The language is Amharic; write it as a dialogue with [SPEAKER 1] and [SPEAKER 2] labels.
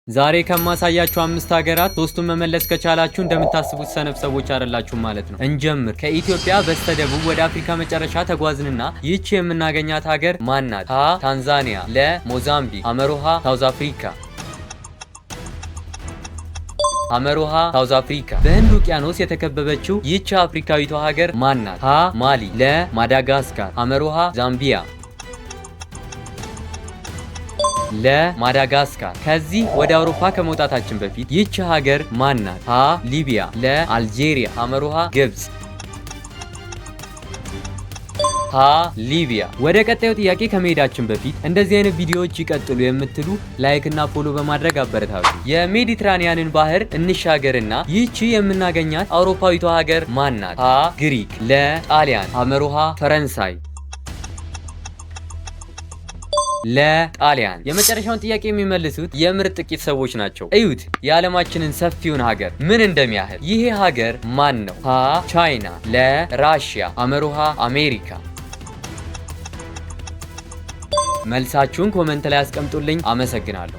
[SPEAKER 1] ዛሬ ከማሳያችሁ 5 ሀገራት ሶስቱን መመለስ ከቻላችሁ እንደምታስቡት ሰነፍ ሰዎች አይደላችሁም ማለት ነው። እንጀምር። ከኢትዮጵያ በስተደቡብ ወደ አፍሪካ መጨረሻ ተጓዝንና ይህች የምናገኛት ሀገር ማናት? ሀ ታንዛኒያ፣ ለ ሞዛምቢክ፣ አመሮሃ ሳውዝ አፍሪካ። አመሮሃ ሳውዝ አፍሪካ። በህንድ ውቅያኖስ የተከበበችው ይህች አፍሪካዊቷ ሀገር ማናት? ሀ ማሊ፣ ለ ማዳጋስካር፣ አመሮሃ ዛምቢያ። ለማዳጋስካር። ከዚህ ወደ አውሮፓ ከመውጣታችን በፊት ይህች ሀገር ማናት? ሀ ሊቢያ፣ ለ አልጄሪያ፣ አመሮሃ ግብጽ። ሀ ሊቢያ። ወደ ቀጣዩ ጥያቄ ከመሄዳችን በፊት እንደዚህ አይነት ቪዲዮዎች ይቀጥሉ የምትሉ ላይክ እና ፎሎ በማድረግ አበረታቱ። የሜዲትራኒያንን ባህር እንሻገርና ይህቺ የምናገኛት አውሮፓዊቷ ሀገር ማናት? ሀ ግሪክ፣ ለ ጣሊያን፣ አመሮሃ ፈረንሳይ። ለጣሊያን። የመጨረሻውን ጥያቄ የሚመልሱት የምርጥ ጥቂት ሰዎች ናቸው። እዩት የዓለማችንን ሰፊውን ሀገር ምን እንደሚያህል። ይሄ ሀገር ማን ነው? ሀ ቻይና፣ ለ ራሽያ፣ አመሮሃ አሜሪካ። መልሳችሁን ኮመንት ላይ አስቀምጡልኝ። አመሰግናለሁ።